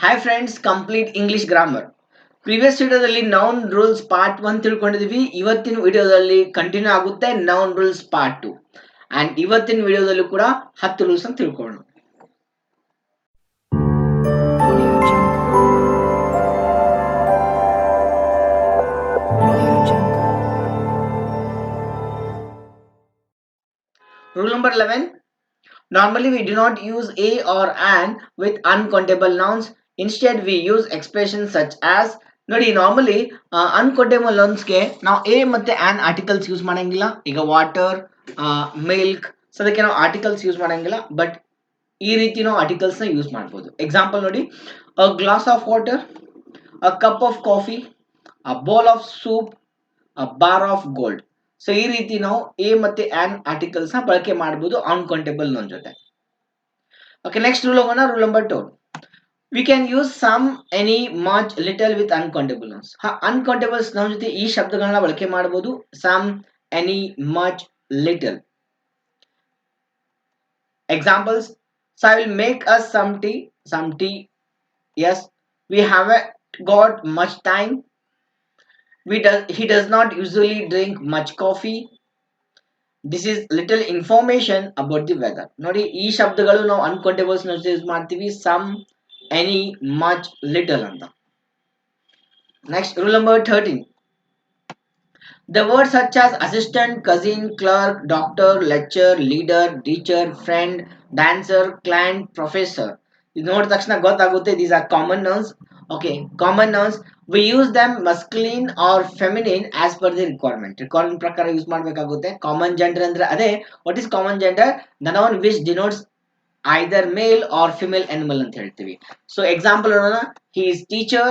Hi friends, complete English grammar. Previous ವಿಡಿಯೋದಲ್ಲಿ noun rules part 1 ತಿಳ್ಕೊಂಡಿದ್ವಿ. ಇವತ್ತಿನ ವಿಡಿಯೋದಲ್ಲಿ ಕಂಟಿನ್ಯೂ ಆಗುತ್ತೆ ನೌನ್ ರೂಲ್ಸ್ ಪಾರ್ಟ್ 2 ಅಂಡ್ ಇವತ್ತಿನ ವಿಡಿಯೋದಲ್ಲೂ ಕೂಡ 10 ರೂಲ್ಸ್ ಅಂತ ತಿಳ್ಕೊಳ್ಳೋಣ. Rule number 11. Normally we do not use a or an with uncountable nouns. Instead we use expressions such as ನೋಡಿ normally uncountable ನೌನ್ಸ್ಗೆ ನಾವು ಎ ಮತ್ತೆ ಆನ್ ಆರ್ಟಿಕಲ್ಸ್ ಯೂಸ್ ಮಾಡಂಗಿಲ್ಲ. ಈಗ ವಾಟರ್, ಮಿಲ್ಕ್, ಸೊ ಅದಕ್ಕೆ ನಾವು ಆರ್ಟಿಕಲ್ಸ್ ಯೂಸ್ ಮಾಡಂಗಿಲ್ಲ. ಬಟ್ ಈ ರೀತಿ ನಾವು ಆರ್ಟಿಕಲ್ಸ್ನ ಯೂಸ್ ಮಾಡ್ಬೋದು. ಎಕ್ಸಾಂಪಲ್ ನೋಡಿ, a glass of water, a cup of coffee, a bowl of soup, a bar of gold. So ಈ ರೀತಿ ನಾವು ಎ ಮತ್ತೆ ಆನ್ ಆರ್ಟಿಕಲ್ಸ್ ನ ಬಳಕೆ ಮಾಡಬಹುದು ಅನ್ಕೌಂಟೇಬಲ್ ನೌನ್ ಜೊತೆ. ಓಕೆ, ನೆಕ್ಸ್ಟ್ ರೂಲ್ ಹೋಗೋಣ. Rule number 2. We can use some, any, much, little with uncountable nouns. Uncountable nouns ಜೊತೆ ಈ ಶಬ್ದಗಳನ್ನ ಬಳಕೆ ಮಾಡಬಹುದು. Some, any, much, little. Examples: so I will make us some tea. Some tea. Yes. We haven't got much time. He does not usually drink much coffee. This is little information about the weather. ನೋಡಿ, ಈ ಶಬ್ದಗಳು ನಾವು ಅನ್ಕೌಂಟೇಬಲ್ಸ್ use ಮಾಡ್ತೀವಿ. Some, any, much, little ಅಂತ. Next rule number 13. The words such as assistant, cousin, clerk, doctor, lecturer, leader, teacher, friend, dancer, client, professor. ಇದು ನೋಡಿದ ತಕ್ಷಣ ಗೊತ್ತಾಗುತ್ತೆ, these are common nouns. Okay, common nouns. We use them masculine or feminine as per the requirement. Requirement ಪ್ರಕಾರ use ಮಾಡಬೇಕಾಗುತ್ತೆ. Common gender ಅಂದ್ರೆ ಅದೇ. What is common gender? The noun which denotes either male or female animal ಅಂತ ಹೇಳ್ತೀವಿ. So example ನೋಡೋಣ. He is teacher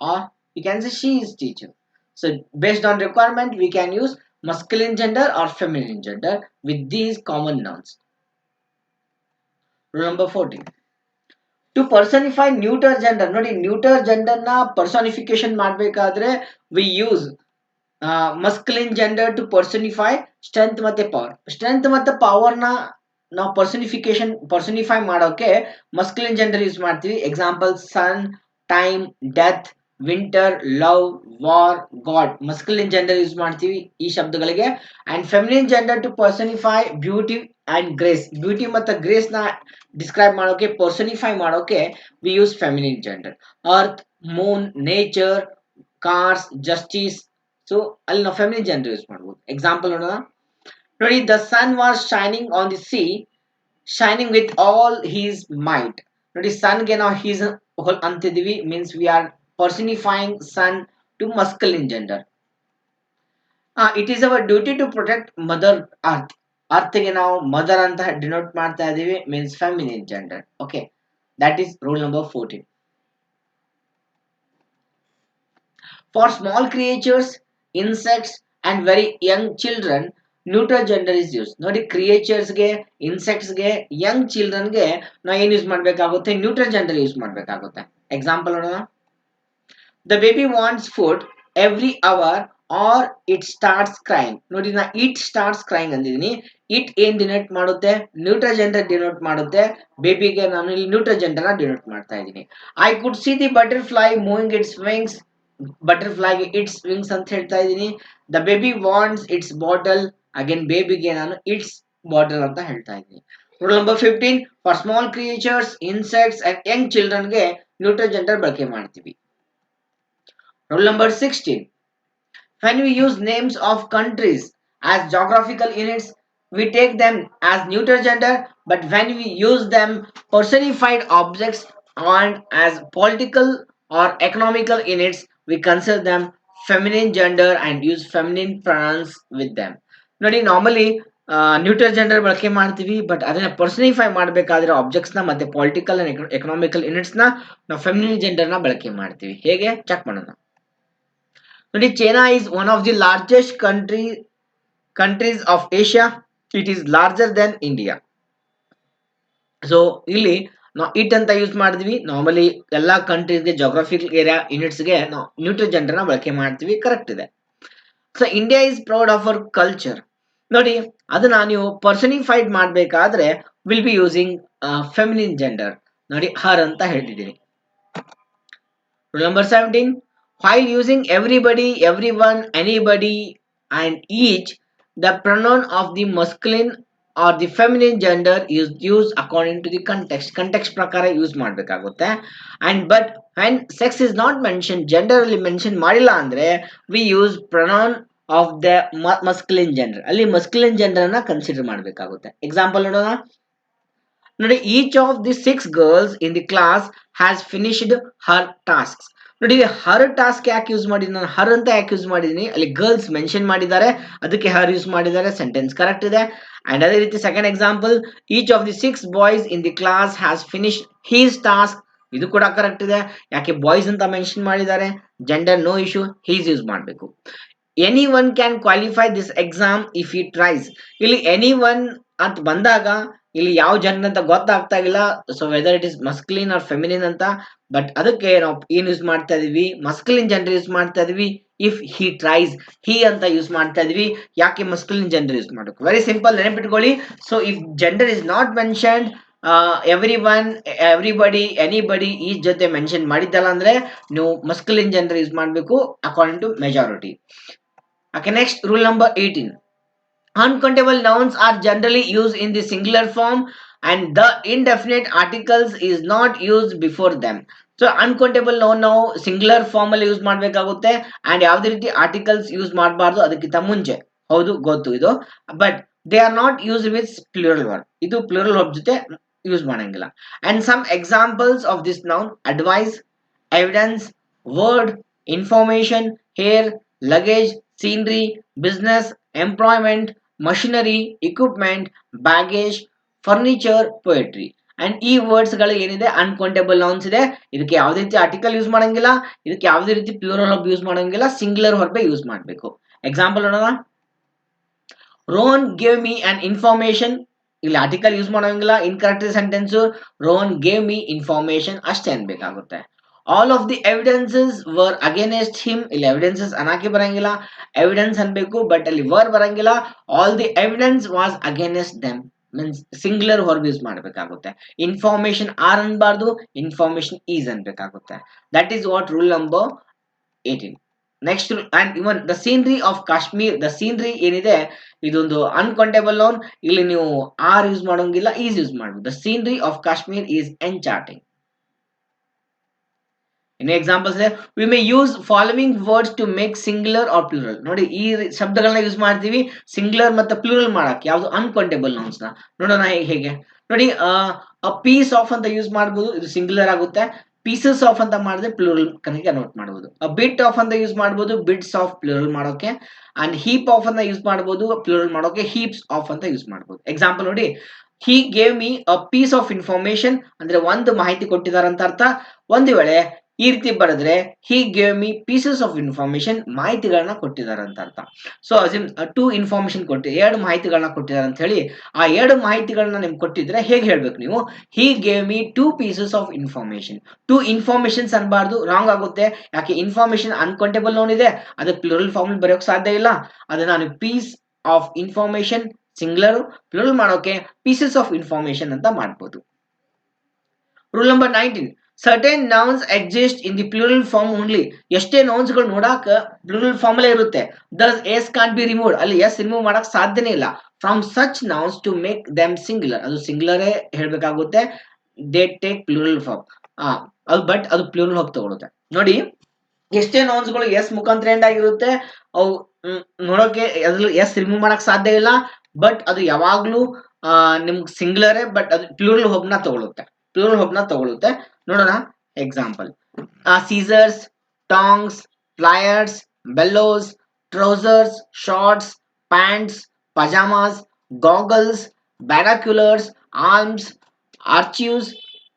or you can say she is teacher. So based on requirement we can use masculine gender or feminine gender with these common nouns. Rule number 14. To personify neuter gender. ನೋಡಿ, neuter gender ನ personification ಮಾಡಬೇಕಾದ್ರೆ we use masculine gender to personify strength ಮತ್ತೆ power. Strength ಮತ್ತೆ power ನ ನಾವು personify ಮಾಡೋಕೆ masculine gender use ಮಾಡ್ತೀವಿ. Example: sun, time, death, winter, love, war, god. Masculine gender use ಮಾಡ್ತೀವಿ ಈ ಶಬ್ದಗಳಿಗೆ. And feminine gender to personify beauty and grace. Beauty ಮತ್ತು ಗ್ರೇಸ್ ನ ಡಿಸ್ಕ್ರೈಬ್ ಮಾಡೋಕೆ, ಪರ್ಸನಿಫೈ ಮಾಡೋಕೆ we use feminine gender. Earth, moon, nature, cars, justice. So ಅಲ್ಲಿ ನಾವು feminine gender use ಮಾಡ್ಬೋದು. ಎಕ್ಸಾಂಪಲ್ ನೋಡೋಣ. ನೋಡಿ, the sun was shining on the sea, shining with all his might. ನೋಡಿ, ಸನ್ಗೆ ನಾವು ಹೀಸ್ ಅಂತಿದೀವಿ, means we are personifying sun to masculine gender. It is our duty to protect mother earth. Earth ಗೆ ನಾವು mother ಅಂತ denote ಮಾಡ್ತಾ ಇದೀವಿ, means feminine gender. Okay, that is rule number 14. For small creatures, insects and very young children, neuter gender is used. ನೋಡಿ, creatures ಗೆ, insects ಗೆ, young children ಗೆ ನಾವು ಏನು ಯೂಸ್ ಮಾಡಬೇಕಾಗುತ್ತೆ? ನ್ಯೂಟ್ರಲ್ ಜೆಂಡರ್ ಯೂಸ್ ಮಾಡಬೇಕಾಗುತ್ತೆ. ಎಕ್ಸಾಂಪಲ್ ನೋಡೋಣ. The baby wants food every hour or it starts crying. ನೋಡಿ, ನಾ it starts crying ಅಂದಿದ್ದೀನಿ. it ಏನ್ ಡಿನೋಟ್ ಮಾಡುತ್ತೆ? ನ್ಯೂಟ್ರಲ್ ಜೆಂಡರ್ ಡಿನೋಟ್ ಮಾಡುತ್ತೆ. ಬೇಬಿಗೆ ನಾನು ಇಲ್ಲಿ ನ್ಯೂಟ್ರಲ್ ಜೆಂಡರ್ ನ ಡಿನೋಟ್ ಮಾಡ್ತಾ ಇದ್ದೀನಿ. I could see the butterfly moving its wings. ಬಟರ್ಫ್ಲೈಗೆ ಇಟ್ಸ್ ವಿಂಗ್ಸ್ ಅಂತ ಹೇಳ್ತಾ ಇದ್ದೀನಿ. The baby wants its bottle. Again ಬೇಬಿಗೆ ನಾನು ಇಟ್ಸ್ ಬಾಟಲ್ ಅಂತ ಹೇಳ್ತಾ ಇದ್ದೀನಿ. Rule number 15. For small creatures, insects and young ಚಿಲ್ಡ್ರನ್ಗೆ ನ್ಯೂಟ್ರಲ್ ಜೆಂಡರ್ ಬಳಕೆ ಮಾಡ್ತೀವಿ. Rule number 16. When we use names of countries as geographical units, we take them as neuter gender, but when we use them personified objects and as political or economical units, we consider them feminine gender and use feminine pronouns with them. ನೋಡಿ, normally neutral gender ಬಳಕೆ ಮಾಡ್ತೀವಿ, but ಅದನ್ನ ಪರ್ಸನಿಫೈ ಮಾಡಬೇಕಾದ್ರೆ objects ನ ಮತ್ತೆ political and economical units ನ ನಾವು feminine gender ನ ಬಳಕೆ ಮಾಡ್ತೀವಿ. ಹೇಗೆ ಚೆಕ್ ಮಾಡೋಣ. ನೋಡಿ, China is one of the largest countries of Asia. It is larger than India. So ಇಲ್ಲಿ ನಾವು ಇಟ್ ಅಂತ ಯೂಸ್ ಮಾಡಿದ್ವಿ. ನಾರ್ಮಲಿ ಎಲ್ಲಾ ಕಂಟ್ರೀಸ್ಗೆ ಜೋಗ್ರಫಿಕಲ್ ಏರಿಯಾ ಯೂನಿಟ್ಸ್ಗೆ ನಾವು ನ್ಯೂಟ್ರಲ್ ಜೆಂಡರ್ ನ ಬಳಕೆ ಮಾಡ್ತೀವಿ. ಕರೆಕ್ಟ್ ಇದೆ. So India is proud of our culture. ನೋಡಿ, ಅದನ್ನ ನೀವು ಪರ್ಸನಿಫೈಡ್ ಮಾಡಬೇಕಾದ್ರೆ will be using feminine gender. ನೋಡಿ, ಹರ್ ಅಂತ ಹೇಳ್ತಿದ್ದೀನಿ. Rule number 17. While using everybody, everyone, anybody, and each, the pronoun of the masculine or the feminine gender is used according to the context. Context ಪ್ರಕಾರ use ಮಾಡಬೇಕಾಗುತ್ತೆ. And but when sex is not mentioned, gender ಅಲ್ಲಿ mention ಮಾಡಿಲ್ಲ ಅಂದ್ರೆ we use pronoun of the masculine gender. ಅಲ್ಲಿ masculine gender ಅನ್ನ consider ಮಾಡಬೇಕಾಗುತ್ತೆ. Example ನೋಡೋಣ. ನೋಡಿ, each of the 6 girls in the class has finished her tasks. ನೋಡಿ, ಹರ್ task ಯಾಕೆ ಯೂಸ್ ಮಾಡಿದ್ದೀನಿ ನಾನು? ಹರ್ ಅಂತ ಯಾಕೆ ಯೂಸ್ ಮಾಡಿದ್ದೀನಿ? ಅಲ್ಲಿ ಗರ್ಲ್ಸ್ ಮೆನ್ಷನ್ ಮಾಡಿದ್ದಾರೆ, ಅದಕ್ಕೆ ಹರ್ ಯೂಸ್ ಮಾಡಿದ್ದಾರೆ. ಸೆಂಟೆನ್ಸ್ ಕರೆಕ್ಟ್ ಇದೆ. ಅಂಡ್ ಅದೇ ರೀತಿ second example, each of the 6 boys in the class has finished his task. ಇದು ಕೂಡ ಕರೆಕ್ಟ್ ಇದೆ. ಯಾಕೆ ಬಾಯ್ಸ್ ಅಂತ ಮೆನ್ಷನ್ ಮಾಡಿದ್ದಾರೆ? Gender no issue, his use ಮಾಡಬೇಕು. Anyone can qualify this exam if he tries. ಇಲ್ಲಿ ಎನಿ ಒನ್ ಅಂತ ಬಂದಾಗ ಇಲ್ಲಿ ಯಾವ ಜೆಂಡರ್ ಅಂತ ಗೊತ್ತಾಗ್ತಾ ಇಲ್ಲ. So whether it is masculine or feminine ಅಂತ. ಬಟ್ ಅದಕ್ಕೆ ನಾವು ಏನ್ ಯೂಸ್ ಮಾಡ್ತಾ ಇದೀವಿ? ಮಸ್ಕ್ಲಿನ್ ಜೆಂಡರ್ ಯೂಸ್ ಮಾಡ್ತಾ ಇದೀವಿ. ಇಫ್ ಹಿ ಟ್ರೈಸ್, ಹಿ ಅಂತ ಯೂಸ್ ಮಾಡ್ತಾ ಇದೀವಿ. ಯಾಕೆ ಮಸ್ಕ್ಲಿನ್ ಜೆಂಡರ್ ಯೂಸ್ ಮಾಡಬೇಕು? ವೆರಿ ಸಿಂಪಲ್, ನೆನಪಿಟ್ಕೊಳ್ಳಿ. So if gender is not mentioned, everyone, everybody, anybody ಈ ಜೊತೆ ಮೆನ್ಷನ್ ಮಾಡಿದ್ದಲ್ಲ ಅಂದ್ರೆ ನೀವು ಮಸ್ಕ್ಲಿನ್ ಜೆಂಡರ್ ಯೂಸ್ ಮಾಡಬೇಕು according to majority. Okay, next, rule number 18. Uncountable nouns are generally used in the singular form and the indefinite articles is not used before them. So uncountable noun ನಾವು singular form ಅಲ್ಲಿ use ಮಾಡಬೇಕಾಗುತ್ತೆ. And ಯಾವುದೇ ರೀತಿ articles use ಮಾಡಬಾರ್ದು ಅದಕ್ಕಿಂತ ಮುಂಚೆ. ಹೌದು, ಗೊತ್ತು ಇದು. But they are not use with plural verb. ಇದು ಪ್ಲೂರಲ್ ವರ್ಬ್ ಜೊತೆ ಯೂಸ್ ಮಾಡಂಗಿಲ್ಲ. And some examples of this noun: advice, evidence, word, information, hair, luggage, scenery, business, employment, machinery, equipment, baggage, furniture, poetry. And ಈ words ಗಳು ಏನಿದೆ uncountable nouns ಇದೆ. ಇದಕ್ಕೆ ಯಾವುದೇ ರೀತಿ ಆರ್ಟಿಕಲ್ ಯೂಸ್ ಮಾಡಂಗಿಲ್ಲ, ಇದಕ್ಕೆ ಯಾವುದೇ ರೀತಿ ಪ್ಲೂರಲ್ ವರ್ಬ್ ಯೂಸ್ ಮಾಡಂಗಿಲ್ಲ, ಸಿಂಗ್ಯುಲರ್ ವರ್ಬ್ ಯೂಸ್ ಮಾಡಬೇಕು. ಎಕ್ಸಾಂಪಲ್ ನೋಡೋಣ. Rohan gave me an information. ಇಲ್ಲಿ ಆರ್ಟಿಕಲ್ ಯೂಸ್ ಮಾಡಂಗಿಲ್ಲ, incorrect sentence. Rohan gave me information ಅಷ್ಟೇ ಅನ್ಬೇಕಾಗುತ್ತೆ. All of the evidences were against him. ಇಲ್ಲಿ ಎವಿಡೆನ್ಸಸ್ ಅನಾಕಿ ಬರಂಗಿಲ್ಲ, ಎವಿಡೆನ್ಸ್ ಅನ್ಬೇಕು. ಬಟ್ ಅಲ್ಲಿ ವರ್ ಬರಂಗಿಲ್ಲ. All the evidence was against them means singular verb use ಮಾಡಬೇಕಾಗುತ್ತೆ. ಇನ್ಫಾರ್ಮೇಶನ್ ಆರ್ ಅನ್ಬಾರ್ದು, ಇನ್ಫಾರ್ಮೇಶನ್ ಈಸ್ ಅನ್ಬೇಕಾಗುತ್ತೆ. That is what rule number 18. Next, and even the scenery of Kashmir. The scenery ಏನಿದೆ ಇದೊಂದು ಅನ್ಕೌಂಟೇಬಲ್ ನೌನ್. ಇಲ್ಲಿ ನೀವು are use ಮಾಡೋಂಗಿಲ್ಲ, is use ಮಾಡಬಹುದು. The scenery of Kashmir is enchanting. ಇನ್ನು ಎಕ್ಸಾಂಪಲ್ಸ್ ಇದೆ: we may use following words to make singular or plural. ನೋಡಿ, ಈ ಶಬ್ದಗಳನ್ನ ಯೂಸ್ ಮಾಡ್ತೀವಿ ಸಿಂಗ್ಯುಲರ್ ಮತ್ತೆ ಪ್ಲೂರಲ್ ಮಾಡಕ್ಕೆ. ಯಾವುದು? ಅನ್ಕೌಂಟೇಬಲ್ ನೌನ್ಸ್ ನ. ನೋಡೋಣ ಹೇಗೆ. ನೋಡಿ, ಅ ಪೀಸ್ ಆಫ್ ಅಂತ ಯೂಸ್ ಮಾಡಬಹುದು, ಇದು ಸಿಂಗ್ಯುಲರ್ ಆಗುತ್ತೆ. ಪೀಸಸ್ ಆಫ್ ಅಂತ ಮಾಡಿದ್ರೆ ಪ್ಲೂರಲ್ ಕನ್ವರ್ಟ್ ಮಾಡಬಹುದು. ಅ ಬಿಟ್ ಆಫ್ ಅಂತ ಯೂಸ್ ಮಾಡಬಹುದು, ಬಿಟ್ಸ್ ಆಫ್ ಪ್ಲೂರಲ್ ಮಾಡೋಕೆ. ಅಂಡ್ ಹೀಪ್ ಆಫ್ ಅಂತ ಯೂಸ್ ಮಾಡಬಹುದು, ಪ್ಲೂರಲ್ ಮಾಡೋಕೆ ಹೀಪ್ಸ್ ಆಫ್ ಅಂತ ಯೂಸ್ ಮಾಡಬಹುದು. ಎಕ್ಸಾಂಪಲ್ ನೋಡಿ, he gave me a piece of information ಅಂದ್ರೆ ಒಂದು ಮಾಹಿತಿ ಕೊಟ್ಟಿದ್ದಾರೆ ಅಂತ ಅರ್ಥ. ಒಂದು ವೇಳೆ ಈ ರೀತಿ ಬರೆದ್ರೆ ಹಿ gave me pieces of information, ಮಾಹಿತಿಗಳನ್ನ ಕೊಟ್ಟಿದ್ದಾರೆ ಅಂತ ಅರ್ಥ. ಸೊ ಟು ಇನ್ಫಾರ್ಮೇಶನ್ ಎರಡು ಮಾಹಿತಿಗಳನ್ನ ಕೊಟ್ಟಿದ್ದಾರೆ ಅಂತ ಹೇಳಿ, ಆ ಎರಡು ಮಾಹಿತಿಗಳನ್ನ ನಿಮ್ಗೆ ಕೊಟ್ಟಿದ್ರೆ ಹೇಗೆ ಹೇಳ್ಬೇಕು ನೀವು? He gave me 2 pieces of information. 2 informations ಅನ್ಬಾರ್ದು, ರಾಂಗ್ ಆಗುತ್ತೆ. ಯಾಕೆ? ಇನ್ಫಾರ್ಮೇಶನ್ ಅನ್ಕೌಂಟೇಬಲ್ ನೌನ್ ಇದೆ, ಅದಕ್ಕೆ ಪ್ಲೂರಲ್ ಫಾರ್ಮ್ ಬರೆಯೋಕೆ ಸಾಧ್ಯ ಇಲ್ಲ. ಅದನ್ನ ನಾನು piece of information singular, plural ಮಾಡೋಕೆ ಪೀಸಸ್ ಆಫ್ ಇನ್ಫಾರ್ಮೇಶನ್ ಅಂತ ಮಾಡ್ಬೋದು. Rule number 19. Certain nouns exist in the plural form only. ಎಷ್ಟೇ ನೌನ್ಸ್ ಗಳು ನೋಡಾಕ ಪ್ಲೂರಲ್ ಫಾರ್ಮ್ ಅಲ್ಲೇ ಇರುತ್ತೆ. Thus S can't be removed. ಅಲ್ಲಿ ಎಸ್ ರಿಮೂವ್ ಮಾಡಕ್ ಸಾಧ್ಯನೇ ಇಲ್ಲ. From such nouns to make them singular. ಅದು ಸಿಂಗ್ಯುಲರೇ ಹೇಳ್ಬೇಕಾಗುತ್ತೆ. They take plural form. ಅದು ಬಟ್ ಅದು ಪ್ಲೂರಲ್ ಹೋಗಿ ತಗೊಳುತ್ತೆ. ನೋಡಿ, ಎಷ್ಟೇ ನೌನ್ಸ್ ಗಳು ಎಸ್ ಮುಖಾಂತರ ಎಂಡ್ ಆಗಿರುತ್ತೆ, ಅವು ನೋಡೋಕೆ ಅದ್ರಲ್ಲಿ ಎಸ್ ರಿಮೂವ್ ಮಾಡಕ್ ಸಾಧ್ಯ ಇಲ್ಲ. ಬಟ್ ಅದು ಯಾವಾಗ್ಲೂ ನಿಮ್ಗೆ ಸಿಂಗ್ಯುಲರೇ, ಬಟ್ ಅದು ಪ್ಲೂರಲ್ ಹೋಗ್ನ ತಗೊಳುತ್ತೆ. ಪ್ಲೂರಲ್ ಹೋಗ್ನ ತಗೊಳುತ್ತೆ. ನೋಡೋಣ example: scissors, tongs, fliers, bellows, trousers, shorts, pants, pyjamas, goggles, binoculars, arms, archives,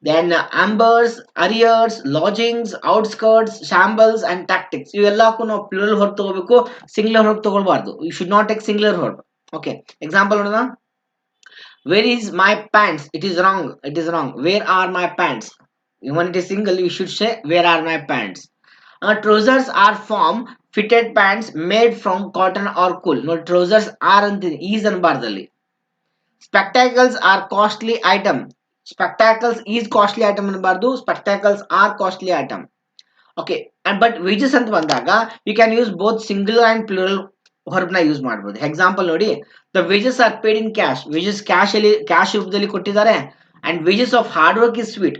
then ambers, arrears, lodgings, outskirts, shambles and tactics. ಇವೆಲ್ಲಕ್ಕೂ ನಾವು ಪ್ಲೂರಲ್ ಹೊರಗೆ ತಗೋಬೇಕು, ಸಿಂಗ್ಯುಲರ್ ಹೊರಗೆ ತಗೊಳ್ಬಾರ್ದು. You should not take singular ಹೊರಗೆ. ಓಕೆ, ಎಕ್ಸಾಂಪಲ್ ನೋಡೋಣ. Where is my pants? It is wrong. It is wrong. Where are my pants? when it is single you should say where are my pants. Trousers are form fitted pants made from cotton or wool. No, trousers are ಅಂತಿದೆ, is ಅನ್ಬಾರ್ದಲ್ಲಿ. Spectacles are costly item. Spectacles is costly item ಅನ್ಬಾರ್ದು, spectacles are costly item. Okay and but wages ಅಂತ ಬಂದಾಗ you can use both single and plural verb ನ use ಮಾಡಬಹುದು. Example ನೋಡಿ, the wages are paid in cash. Wages cash ರೂಪದಲ್ಲಿ ಕೊಟ್ಟಿದ್ದಾರೆ. And wages of hard work is sweet.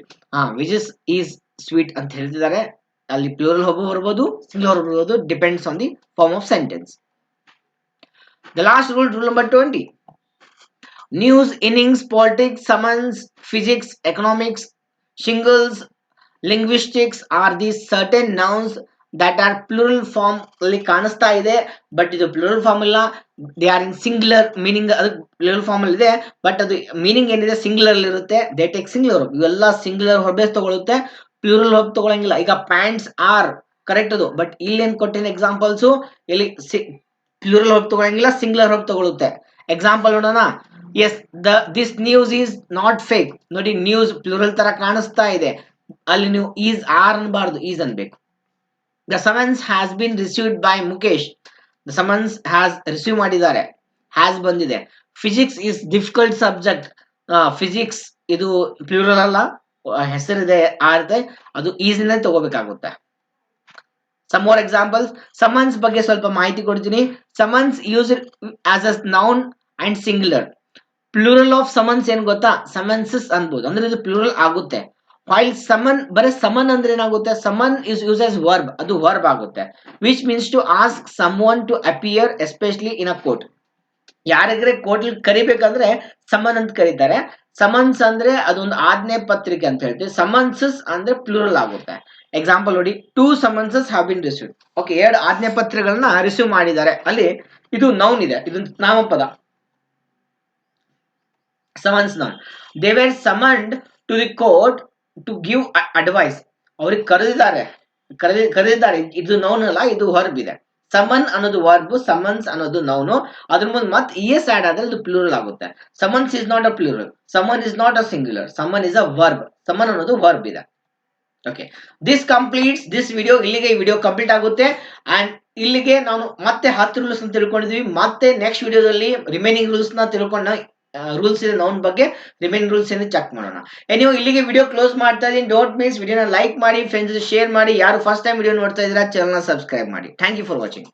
Wages is sweet ಅಂತ ಹೇಳ್ತಿದ್ದಾರೆ. ಅಲ್ಲಿ ಪ್ಲೂರಲ್ ವರ್ಬ್ ಬರ್ಬೋದು, ಸಿಂಗಲ್ ವರ್ಬ್ ಬರ್ಬೋದು, depends on the form of sentence. The last rule, rule number 20. News, innings, politics, summons, physics, economics, shingles, linguistics are these certain nouns that are plural form ಅಲ್ಲಿ ಕಾಣಿಸ್ತಾ ಇದೆ. But ಇದು plural form ಇಲ್ಲ, they are in singular meaning. ಅದು plural form ಅಲ್ಲಿ ಇದೆ, but ಅದು meaning ಏನಿದೆ ಸಿಂಗ್ಯುಲರ್ ಅಲ್ಲಿ ಇರುತ್ತೆ. They take singular. ಇವೆಲ್ಲ ಸಿಂಗ್ಯುಲರ್ ಹೊರಬೇ ತಗೊಳುತ್ತೆ, ಪ್ಲೂರಲ್ ಹೊರಬ್ ತಗೊಳಂಗಿಲ್ಲ. ಈಗ ಪ್ಯಾಂಟ್ಸ್ ಆರ್ ಕರೆಕ್ಟ್ ಅದು, ಬಟ್ ಇಲ್ಲಿ ಏನ್ ಕೊಟ್ಟಿನ ಎಕ್ಸಾಂಪಲ್ಸ್, ಇಲ್ಲಿ ಪ್ಲೂರಲ್ ಹೊರಬ್ ತಗೊಳಂಗಿಲ್ಲ, ಸಿಂಗ್ಯುಲರ್ ಹೊರಬ್ ತಗೊಳುತ್ತೆ. ಎಕ್ಸಾಂಪಲ್ ನೋಡೋಣ. Yes, this news is not fake. ನೋಡಿ, ನ್ಯೂಸ್ ಪ್ಲೂರಲ್ ತರ ಕಾಣಿಸ್ತಾ ಇದೆ, ಅಲ್ಲಿ ನೀವು ಈಸ್ ಆರ್ ಅನ್ಬಾರ್ದು, ಈಸ್ ಅನ್ಬೇಕು. The summons has been received by Mukesh. The summons has received ಮಾಡಿದ್ದಾರೆ, ಹ್ಯಾಸ್ ಬಂದಿದೆ. Physics is difficult subject. Physics ಇದು ಪ್ಲೂರಲ್ ಅಲ್ಲ, ಹೆಸರಿದೆ ಆರ್ ಇದೆ, ಅದು ಈಸ್ ಇಂದ ತಗೋಬೇಕಾಗುತ್ತೆ. Some more examples. ಸಮನ್ಸ್ ಬಗ್ಗೆ ಸ್ವಲ್ಪ ಮಾಹಿತಿ ಕೊಡ್ತೀನಿ. Summons use as a noun and singular. Plural of summons ಏನ್ ಗೊತ್ತಾ, ಸಮನ್ಸಸ್ ಅನ್ಬೋದು, ಅಂದ್ರೆ ಇದು ಪ್ಲೂರಲ್ ಆಗುತ್ತೆ. ವೈಲ್ ಸಮನ್, ಬರೀ ಸಮನ್ ಅಂದ್ರೆ ಏನಾಗುತ್ತೆ, summon is use as verb, ಅದು ವರ್ಬ್ ಆಗುತ್ತೆ. Which means to ask someone to appear especially in a court. ಯಾರಿದ್ರೆ ಕೋರ್ಟ್ ಕರಿಬೇಕಂದ್ರೆ ಸಮನ್ ಅಂತ ಕರೀತಾರೆ. ಸಮನ್ಸ್ ಅಂದ್ರೆ ಅದೊಂದು ಆಜ್ಞೆ ಪತ್ರಿಕೆ ಅಂತ ಹೇಳ್ತೀವಿ. ಸಮನ್ಸಸ್ ಅಂದ್ರೆ ಪ್ಲೂರಲ್ ಆಗುತ್ತೆ. ಎಕ್ಸಾಂಪಲ್ ನೋಡಿ, 2 ಸಮನ್ಸಸ್ ಹ್ಯಾವ್ ಬಿನ್ ರಿಸೀವ್ಡ್. ಓಕೆ, 2 ಆಜ್ಞೆ ಪತ್ರಗಳನ್ನ ರಿಸೀವ್ ಮಾಡಿದ್ದಾರೆ. ಅಲ್ಲಿ ಇದು ನೌನ್ ಇದೆ, ಇದು ನಾಮಪದ. Summons noun. They were summoned to the court to give advice. ಅವ್ರಿಗೆ ಕರೆದಿದ್ದಾರೆ. ಇದು ನೌನ್ ಅಲ್ಲ, ಇದು ವರ್ಬ್ ಇದೆ. ಸಮನ್ ಅನ್ನೋದು ವರ್ಬ್, ಸಮನ್ಸ್ ಅನ್ನೋದು ನೌನು. ಅದ್ರ ಮುಂದೆ ಮತ್ತೆ ಇಎಸ್ ಆಡ್ ಆದ್ರೆ ಅದು ಪ್ಲೂರಲ್ ಆಗುತ್ತೆ. Summons is not a plural, summon is not a singular, summon is a verb. Summon ಅನ್ನೋದು ವರ್ಬ್ ಇದೆ. Okay, this completes this video. ಇಲ್ಲಿಗೆ ಈ ವಿಡಿಯೋ ಕಂಪ್ಲೀಟ್ ಆಗುತ್ತೆ. ಅಂಡ್ ಇಲ್ಲಿಗೆ ನಾವು ಮತ್ತೆ 10 ರೂಲ್ಸ್ ಅಂತ ತಿಳ್ಕೊಂಡಿದ್ವಿ. ಮತ್ತೆ ನೆಕ್ಸ್ಟ್ ವಿಡಿಯೋದಲ್ಲಿ ರಿಮೈನಿಂಗ್ ರೂಲ್ಸ್ ನ ತಿಳ್ಕೊಂಡ, ರೂಲ್ಸ್ ಇದೆ ನೌನ್ ಬಗ್ಗೆ, ರಿಮೈನಿಂಗ್ ರೂಲ್ಸ್ ಏನು ಚೆಕ್ ಮಾಡೋಣ. ನೀವು ಇಲ್ಲಿಗೆ ವಿಡಿಯೋ ಕ್ಲೋಸ್ ಮಾಡ್ತಾ ಇದೀನಿ. Don't miss. ವಿಡಿಯೋನ ಲೈಕ್ ಮಾಡಿ, ಫ್ರೆಂಡ್ಸ್ ಶೇರ್ ಮಾಡಿ. ಯಾರು ಫಸ್ಟ್ ಟೈಮ್ ವಿಡಿಯೋ ನೋಡ್ತಾ ಇದ್ದೀರಾ, ಚಾನಲ್ ನ ಸಬ್ಸ್ಕ್ರೈಬ್ ಮಾಡಿ. Thank you for watching.